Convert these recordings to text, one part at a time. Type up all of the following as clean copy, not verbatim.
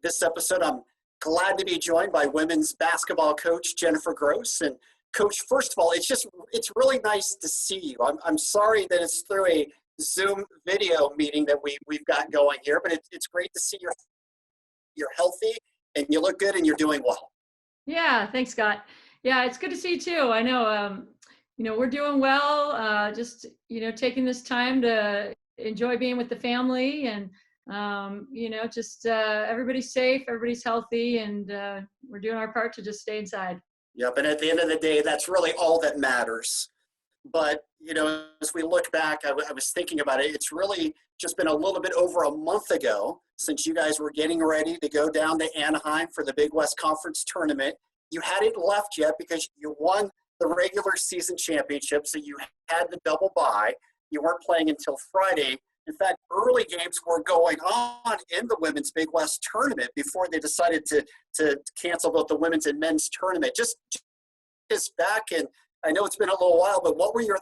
This episode, I'm glad to be joined by women's basketball coach Jennifer Gross. And Coach, first of all, it's really nice to see you. I'm sorry that it's through a Zoom video meeting that we've got going here, but it's great to see you're healthy and you look good and you're doing well. Yeah, thanks, Scott. Yeah, it's good to see you too. I know, we're doing well. Just taking this time to enjoy being with the family, and everybody's safe, everybody's healthy, and we're doing our part to just stay inside. Yep, and at the end of the day, that's really all that matters. But, as we look back, I was thinking about it. It's really just been a little bit over a month ago since you guys were getting ready to go down to Anaheim for the Big West Conference tournament. You hadn't left yet because you won the regular season championship, so you had the double bye. You weren't playing until Friday. In fact, early games were going on in the Women's Big West tournament before they decided to cancel both the women's and men's tournament. Just back, and I know it's been a little while, but what were your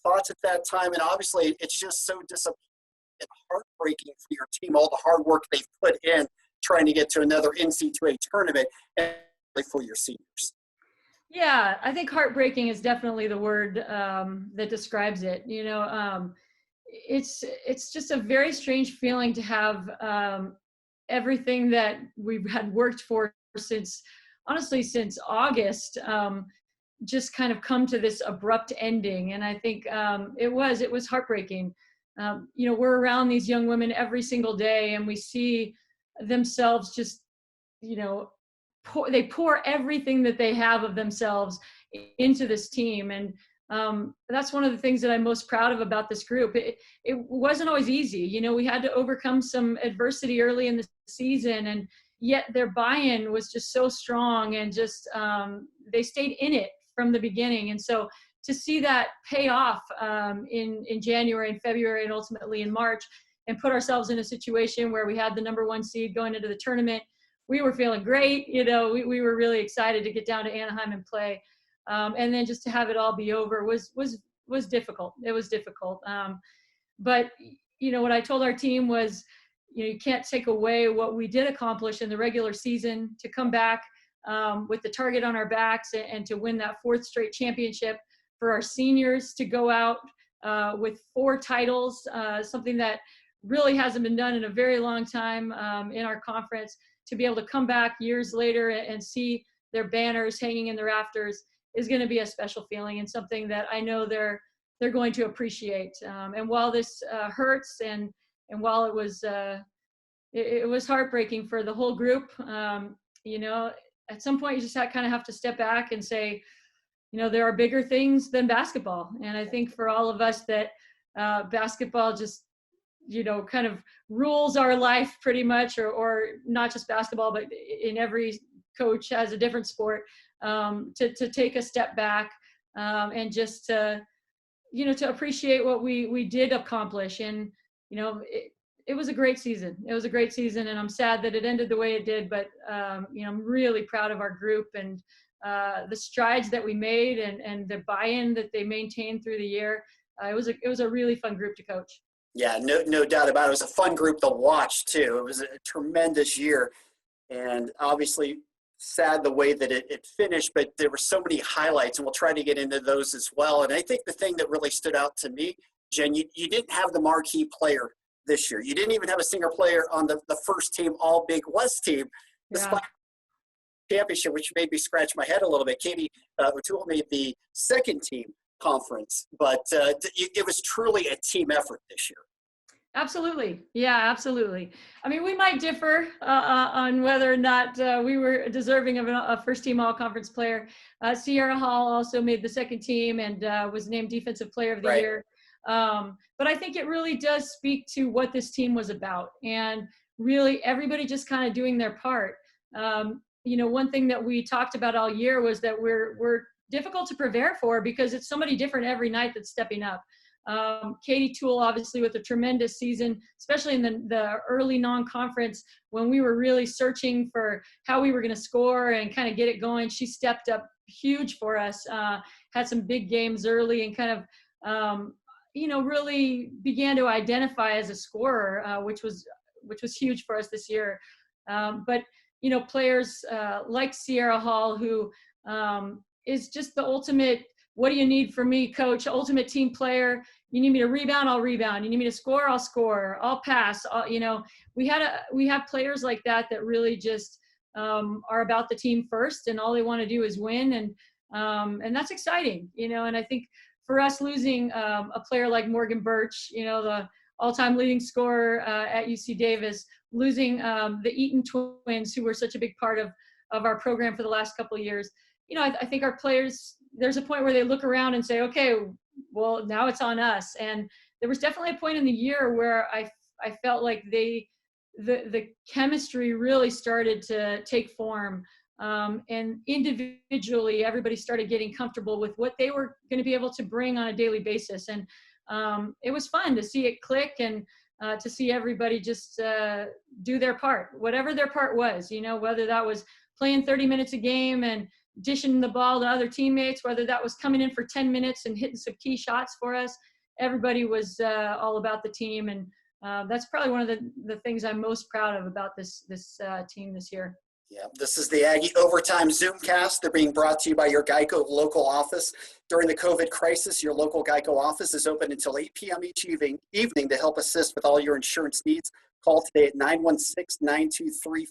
thoughts at that time? And obviously, it's just so disappointing and heartbreaking for your team, all the hard work they've put in trying to get to another NCAA tournament, and for your seniors. Yeah, I think heartbreaking is definitely the word that describes it. It's just a very strange feeling to have everything that we've had worked for since August just kind of come to this abrupt ending. And I think it was heartbreaking. We're around these young women every single day, and we see themselves just, they pour everything that they have of themselves into this team. And that's one of the things that I'm most proud of about this group. It wasn't always easy. We had to overcome some adversity early in the season, and yet their buy-in was just so strong, and just they stayed in it from the beginning. And so to see that pay off in January and February and ultimately in March, and put ourselves in a situation where we had the number 1 seed going into the tournament, we were feeling great. We were really excited to get down to Anaheim and play. And then just to have it all be over was difficult. It was difficult. But what I told our team was, you can't take away what we did accomplish in the regular season, to come back with the target on our backs and to win that 4th straight championship, for our seniors to go out with 4 titles, something that really hasn't been done in a very long time in our conference, to be able to come back years later and see their banners hanging in the rafters is going to be a special feeling, and something that I know they're going to appreciate. And while this hurts, and while it was heartbreaking for the whole group, at some point you just kind of have to step back and say, there are bigger things than basketball. And I think for all of us that basketball just, kind of rules our life pretty much, or not just basketball, but in every coach has a different sport, to take a step back and just to appreciate what we did accomplish. And, it was a great season. It was a great season, and I'm sad that it ended the way it did, but, I'm really proud of our group, and the strides that we made, and the buy-in that they maintained through the year. It was a really fun group to coach. Yeah, no doubt about it. It was a fun group to watch too. It was a tremendous year, and obviously sad the way that it finished, but there were so many highlights, and we'll try to get into those as well. And I think the thing that really stood out to me, Jen, you didn't have the marquee player this year. You didn't even have a single player on the first team All Big West team, despite championship, which made me scratch my head a little bit. Katie O'Toole made the second team conference, but it was truly a team effort this year. Absolutely. Yeah, absolutely. I mean, we might differ on whether or not we were deserving of a first team all conference player. Sierra Hall also made the second team and was named defensive player of the year. But I think it really does speak to what this team was about, and really everybody just kind of doing their part. One thing that we talked about all year was that we're difficult to prepare for, because it's somebody different every night that's stepping up. Katie Toole, obviously, with a tremendous season, especially in the early non-conference, when we were really searching for how we were going to score and kind of get it going. She stepped up huge for us, had some big games early, and kind of, really began to identify as a scorer, which was huge for us this year. But, players like Sierra Hall, who is just the ultimate, what do you need from me, coach? Ultimate team player. You need me to rebound, I'll rebound. You need me to score, I'll score. I'll pass. We have players like that really just are about the team first, and all they want to do is win. And that's exciting, and I think for us, losing a player like Morgan Burch, the all-time leading scorer at UC Davis, losing the Eaton twins, who were such a big part of our program for the last couple of years. I think our players, there's a point where they look around and say, okay, well, now it's on us. And there was definitely a point in the year where I felt like the chemistry really started to take form. And individually, everybody started getting comfortable with what they were going to be able to bring on a daily basis. And it was fun to see it click, and to see everybody just do their part, whatever their part was, whether that was playing 30 minutes a game and dishing the ball to other teammates, whether that was coming in for 10 minutes and hitting some key shots for us. Everybody was all about the team. And that's probably one of the things I'm most proud of about this team this year. Yeah, this is the Aggie Overtime Zoomcast. They're being brought to you by your Geico local office. During the COVID crisis, your local Geico office is open until 8 p.m. each evening to help assist with all your insurance needs. Call today at 916-923-5050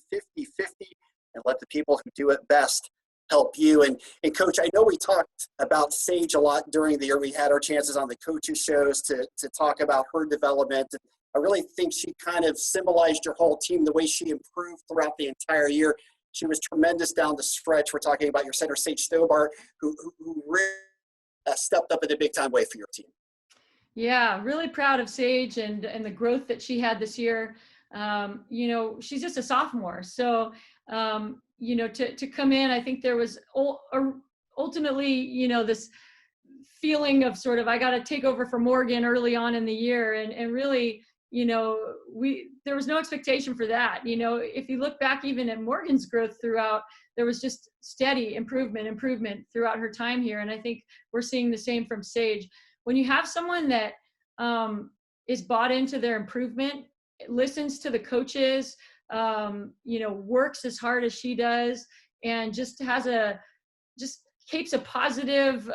and let the people who do it best help you. And Coach, I know we talked about Sage a lot during the year. We had our chances on the coaches shows to talk about her development. I really think she kind of symbolized your whole team, the way she improved throughout the entire year. She was tremendous down the stretch. We're talking about your center, Sage Stobart, who really stepped up in a big-time way for your team. Yeah, really proud of Sage and the growth that she had this year. She's just a sophomore. So, to come in, I think there was ultimately, this feeling of sort of, I got to take over for Morgan early on in the year. And really, there was no expectation for that. If you look back even at Morgan's growth throughout, there was just steady improvement throughout her time here. And I think we're seeing the same from Sage. When you have someone that is bought into their improvement, listens to the coaches, works as hard as she does, and just keeps a positive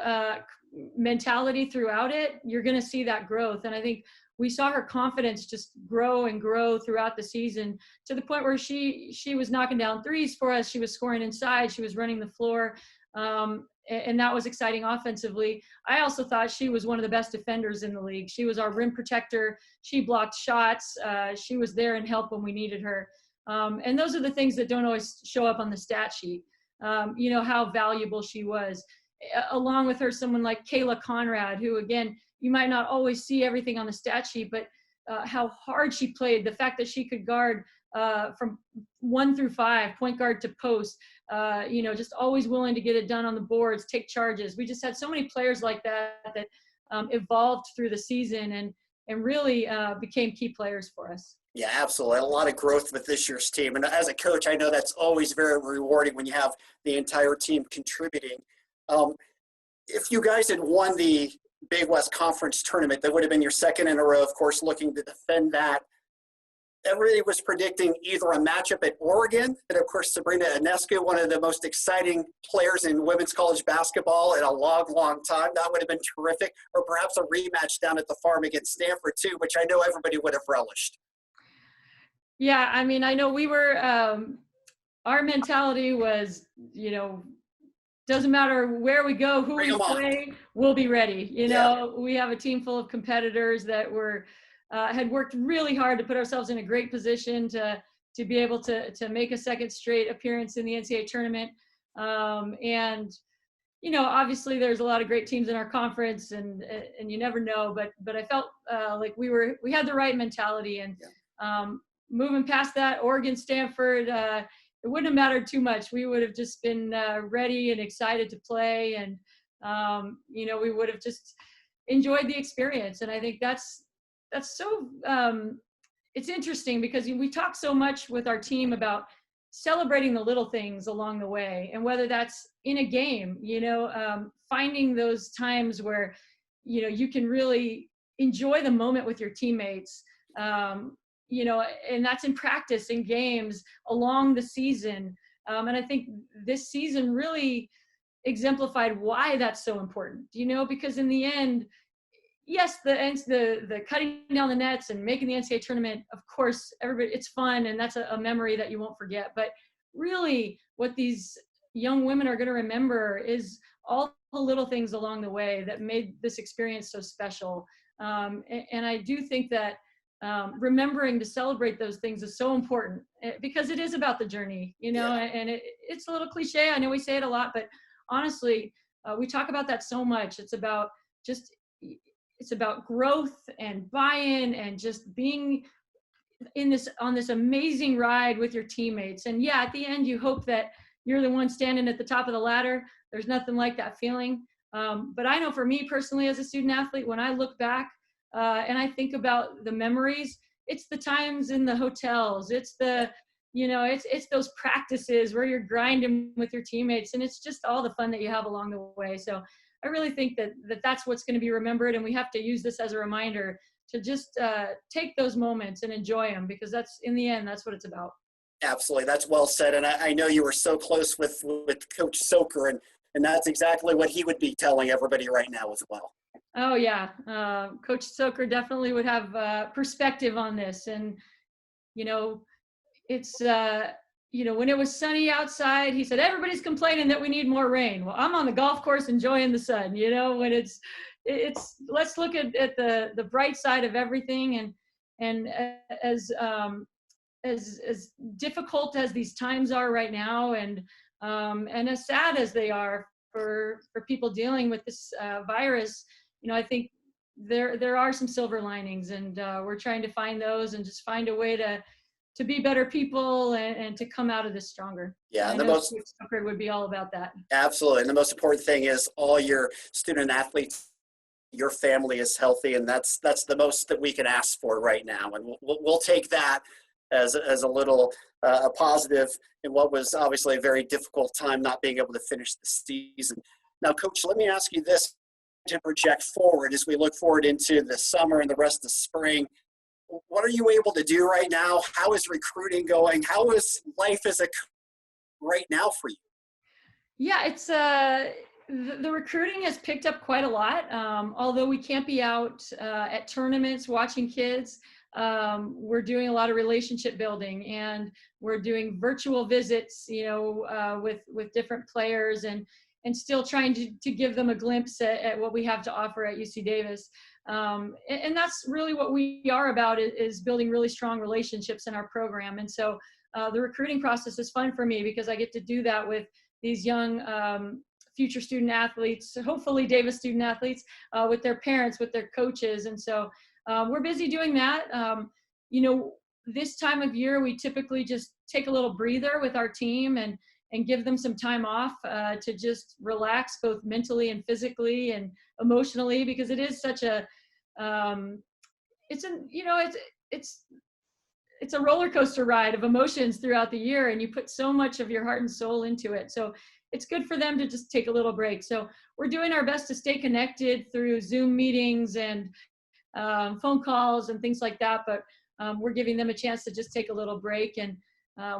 mentality throughout it, you're going to see that growth. And I think we saw her confidence just grow and grow throughout the season, to the point where she was knocking down threes for us. She was scoring inside. She was running the floor. And that was exciting offensively. I also thought she was one of the best defenders in the league. She was our rim protector. She blocked shots. She was there and help when we needed her. And those are the things that don't always show up on the stat sheet. How valuable she was. Along with her, someone like Kayla Conrad, who, again, you might not always see everything on the stat sheet, but how hard she played, the fact that she could guard from 1 through 5, point guard to post, just always willing to get it done on the boards, take charges. We just had so many players like that evolved through the season and really became key players for us. Yeah, absolutely. A lot of growth with this year's team. And as a coach, I know that's always very rewarding when you have the entire team contributing. If you guys had won the Big West Conference tournament, that would have been your second in a row, of course, looking to defend that. Everybody was predicting either a matchup at Oregon, and of course, Sabrina Ionescu, one of the most exciting players in women's college basketball in a long, long time. That would have been terrific. Or perhaps a rematch down at the farm against Stanford, too, which I know everybody would have relished. Yeah, I mean, I know we were, our mentality was, doesn't matter where we go, who we play, we'll be ready. We have a team full of competitors that had worked really hard to put ourselves in a great position to be able to make a second straight appearance in the NCAA tournament. And obviously there's a lot of great teams in our conference, and you never know, but I felt like we had the right mentality. And moving past that, Oregon, Stanford, it wouldn't have mattered too much. We would have just been ready and excited to play, and we would have just enjoyed the experience. And I think that's so it's interesting, because we talk so much with our team about celebrating the little things along the way, and whether that's in a game, finding those times where you can really enjoy the moment with your teammates. and that's in practice, in games, along the season. And I think this season really exemplified why that's so important, because in the end, yes, the cutting down the nets and making the NCAA tournament, of course, everybody, it's fun, and that's a memory that you won't forget. But really, what these young women are going to remember is all the little things along the way that made this experience so special. And I do think that remembering to celebrate those things is so important, because it is about the journey, Yeah. and it's a little cliche. I know we say it a lot, but honestly, we talk about that so much. It's about growth and buy-in and just being on this amazing ride with your teammates. And yeah, at the end, you hope that you're the one standing at the top of the ladder. There's nothing like that feeling. But I know for me personally, as a student athlete, when I look back and I think about the memories, it's the times in the hotels, it's it's those practices where you're grinding with your teammates, and it's just all the fun that you have along the way. So I really think that's what's going to be remembered, and we have to use this as a reminder to just take those moments and enjoy them, because that's, in the end, that's what it's about. Absolutely. That's well said. And I know you were so close with Coach Soker, and that's exactly what he would be telling everybody right now as well. Oh yeah. Coach Soker definitely would have perspective on this. And, it's, when it was sunny outside, he said, everybody's complaining that we need more rain. Well, I'm on the golf course enjoying the sun, when it's let's look at the bright side of everything. And as difficult as these times are right now, and as sad as they are for people dealing with this virus, I think there are some silver linings, and we're trying to find those and just find a way to be better people and to come out of this stronger. Yeah, and the most would be all about that. Absolutely, and the most important thing is all your student athletes, your family is healthy, and that's the most that we can ask for right now, and we'll take that as a little a positive in what was obviously a very difficult time, not being able to finish the season. Now, Coach, let me ask you this to project forward as we look forward into the summer and the rest of spring. What are you able to do right now? How is recruiting going? How is life as a coach right now for you? Yeah, it's the recruiting has picked up quite a lot. Although we can't be out at tournaments watching kids, we're doing a lot of relationship building, and we're doing virtual visits, with different players, and still trying to give them a glimpse at what we have to offer at UC Davis. And that's really what we are about, is building really strong relationships in our program. And so the recruiting process is fun for me, because I get to do that with these young future student athletes, hopefully Davis student athletes, with their parents, with their coaches. And so we're busy doing that. This time of year, we typically just take a little breather with our team and give them some time off to just relax, both mentally and physically and emotionally, because it is such a it's a roller coaster ride of emotions throughout the year, and you put so much of your heart and soul into it. So it's good for them to just take a little break. So we're doing our best to stay connected through Zoom meetings and phone calls and things like that. But we're giving them a chance to just take a little break. And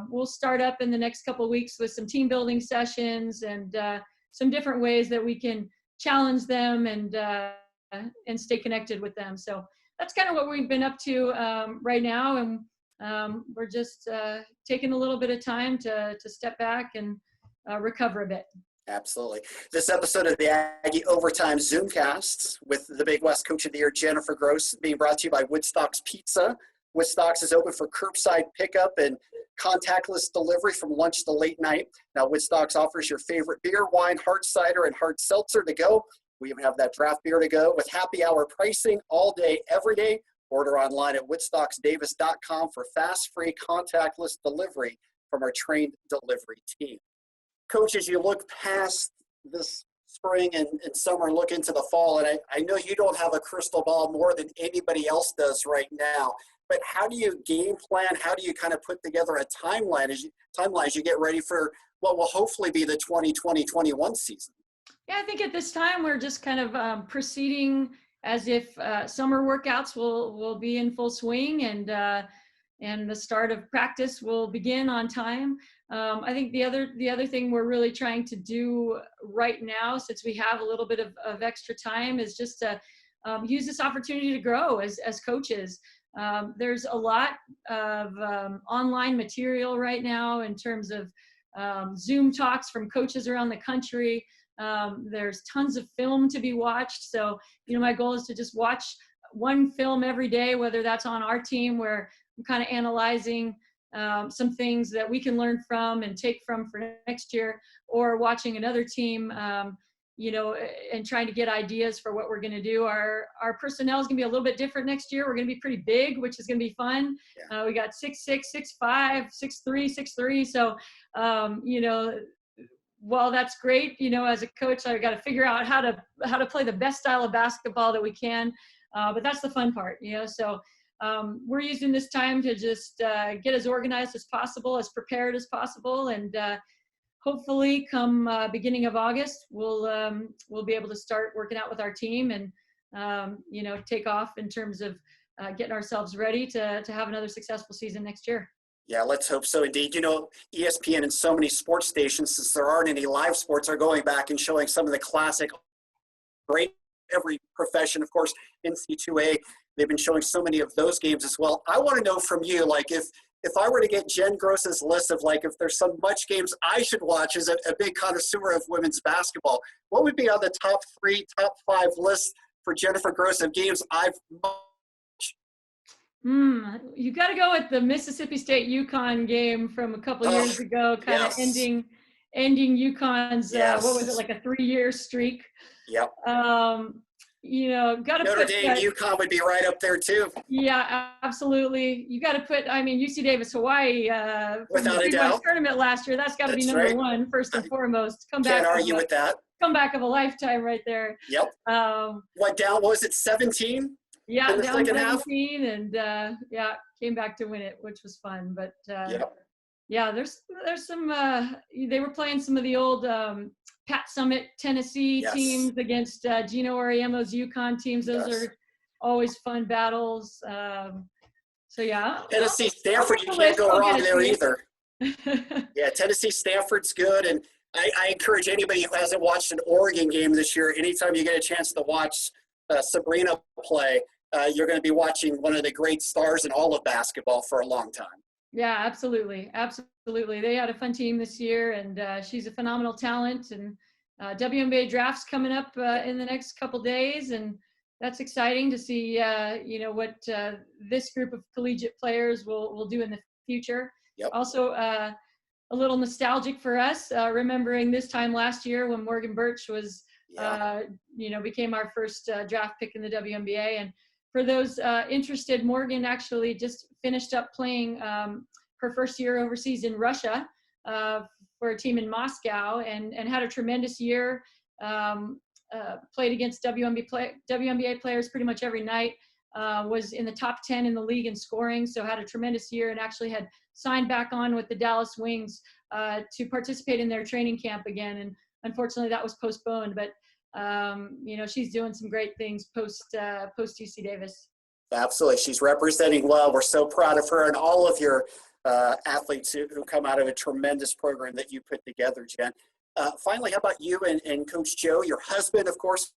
we'll start up in the next couple of weeks with some team building sessions and some different ways that we can challenge them and stay connected with them. So that's kind of what we've been up to right now. And we're just taking a little bit of time to step back and recover a bit. Absolutely. This episode of the Aggie Overtime Zoomcast with the Big West Coach of the Year, Jennifer Gross, being brought to you by Woodstock's Pizza. Woodstock's is open for curbside pickup and contactless delivery from lunch to late night. Now, Woodstock's offers your favorite beer, wine, hard cider, and hard seltzer to go. We even have that draft beer to go with happy hour pricing all day, every day. Order online at woodstocksdavis.com for fast, free, contactless delivery from our trained delivery team. Coach, as you look past this spring and summer, look into the fall, and I know you don't have a crystal ball more than anybody else does right now, but how do you game plan? How do you kind of put together a timeline as you get ready for what will hopefully be the 2020-21 season? Yeah, I think at this time we're just kind of proceeding as if summer workouts will be in full swing, and and the start of practice will begin on time. I think the other thing we're really trying to do right now, since we have a little bit of extra time, is just to use this opportunity to grow as coaches. There's a lot of online material right now in terms of Zoom talks from coaches around the country. There's tons of film to be watched. So, my goal is to just watch one film every day, whether that's on our team where I'm kind of analyzing some things that we can learn from and take from for next year, or watching another team, and trying to get ideas for what we're going to do. Our personnel is going to be a little bit different next year. We're going to be pretty big, which is going to be fun. Yeah. We got 6'6", 6'5", 6'3", 6'3". So, while that's great, as a coach, I've got to figure out how to play the best style of basketball that we can. But that's the fun part, So we're using this time to just get as organized as possible, as prepared as possible, and hopefully come beginning of August, we'll be able to start working out with our team and, take off in terms of getting ourselves ready to have another successful season next year. Yeah, let's hope so indeed. ESPN and so many sports stations, since there aren't any live sports, are going back and showing some of the classic, great, every profession, of course, NC2A. They've been showing so many of those games as well. I want to know from you, if I were to get Jen Gross's list of if there's some much games I should watch as a big connoisseur of women's basketball, what would be on the top 3, top 5 list for Jennifer Gross of games I've watched? You got to go with the Mississippi State UConn game from a couple years ago, kind of ending UConn's, what was it, like a 3-year streak? Yep. Got to Notre Dame, UConn would be right up there too. Yeah, absolutely. You got to put, UC Davis, Hawaii, without a doubt, tournament last year. That's got to be number one, first and foremost. Can't argue with that. Comeback of a lifetime right there. Yep. What was it, 17? Yeah, in the down second half? 17, and came back to win it, which was fun. But yep. Yeah, there's some. They were playing some of the old Pat Summitt Tennessee teams against Gino Auriemo's UConn teams. Those are always fun battles. So yeah. Tennessee Stanford, you can't go wrong there either. Yeah, Tennessee Stanford's good, and I encourage anybody who hasn't watched an Oregon game this year, anytime you get a chance to watch Sabrina play, you're going to be watching one of the great stars in all of basketball for a long time. Yeah, absolutely. They had a fun team this year, and she's a phenomenal talent. And WNBA draft's coming up in the next couple days, and that's exciting to see. What this group of collegiate players will do in the future. Yep. Also, a little nostalgic for us, remembering this time last year when Morgan Burch was, became our first draft pick in the WNBA. And for those interested, Morgan actually just finished up playing her first year overseas in Russia for a team in Moscow, and had a tremendous year. Played against WNBA players pretty much every night. Was in the top 10 in the league in scoring, so had a tremendous year, and actually had signed back on with the Dallas Wings to participate in their training camp again. And unfortunately, that was postponed. But she's doing some great things post UC Davis. Absolutely. She's representing well. We're so proud of her and all of your athletes who come out of a tremendous program that you put together, Jen. Finally, how about you and Coach Joe, your husband, of course,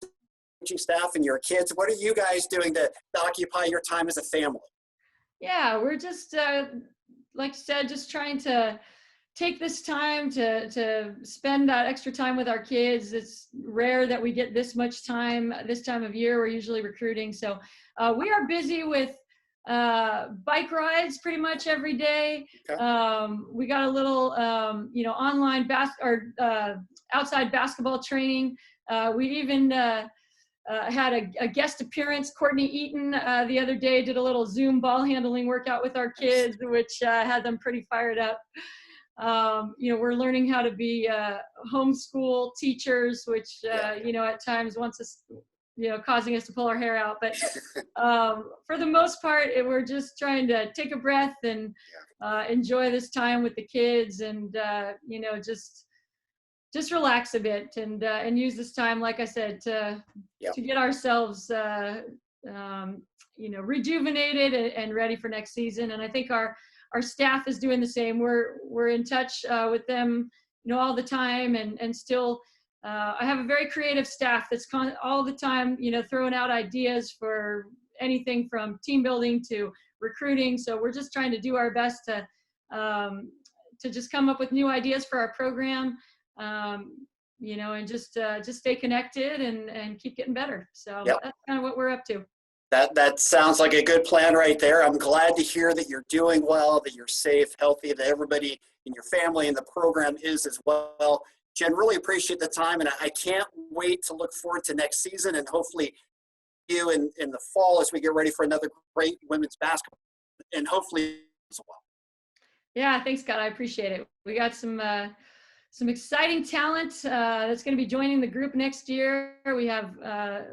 coaching staff, and your kids? What are you guys doing to occupy your time as a family? Yeah, we're just, like I said, just trying to take this time to spend that extra time with our kids. It's rare that we get this much time this time of year. We're usually recruiting. So we are busy with bike rides pretty much every day. Okay. We got a little, online outside basketball training. We even had a guest appearance. Courtney Eaton the other day did a little Zoom ball handling workout with our kids, which had them pretty fired up. We're learning how to be homeschool teachers, which, at times wants us, causing us to pull our hair out. But for the most part, we're just trying to take a breath and enjoy this time with the kids, and, just relax a bit and use this time, like I said, to get ourselves rejuvenated and ready for next season. And I think our staff is doing the same. We're in touch with them, all the time, and still. I have a very creative staff that's all the time, throwing out ideas for anything from team building to recruiting. So we're just trying to do our best to just come up with new ideas for our program, and just stay connected and keep getting better. So Yep. That's kind of what we're up to. That sounds like a good plan right there. I'm glad to hear that you're doing well, that you're safe, healthy, that everybody in your family and the program is as well. Jen, really appreciate the time, and I can't wait to look forward to next season and hopefully you in the fall as we get ready for another great women's basketball, and hopefully as well. Yeah, thanks, Scott. I appreciate it. We got some exciting talent that's going to be joining the group next year. We have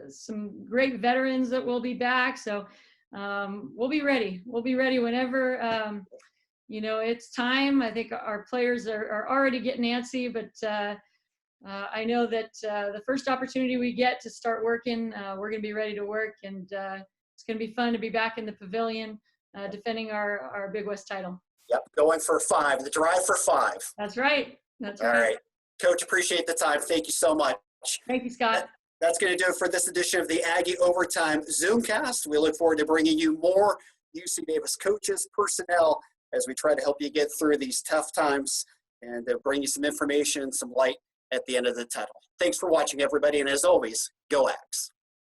some great veterans that will be back, so we'll be ready. We'll be ready whenever it's time. I think our players are already getting antsy, but I know that the first opportunity we get to start working, we're going to be ready to work, and it's going to be fun to be back in the pavilion defending our Big West title. Yep, going for 5, the drive for 5. That's right. That's right. All right. Coach, appreciate the time. Thank you so much. Thank you, Scott. That's going to do it for this edition of the Aggie Overtime Zoomcast. We look forward to bringing you more UC Davis coaches, personnel, as we try to help you get through these tough times and bring you some information, some light at the end of the tunnel. Thanks for watching, everybody, and as always, go Ags.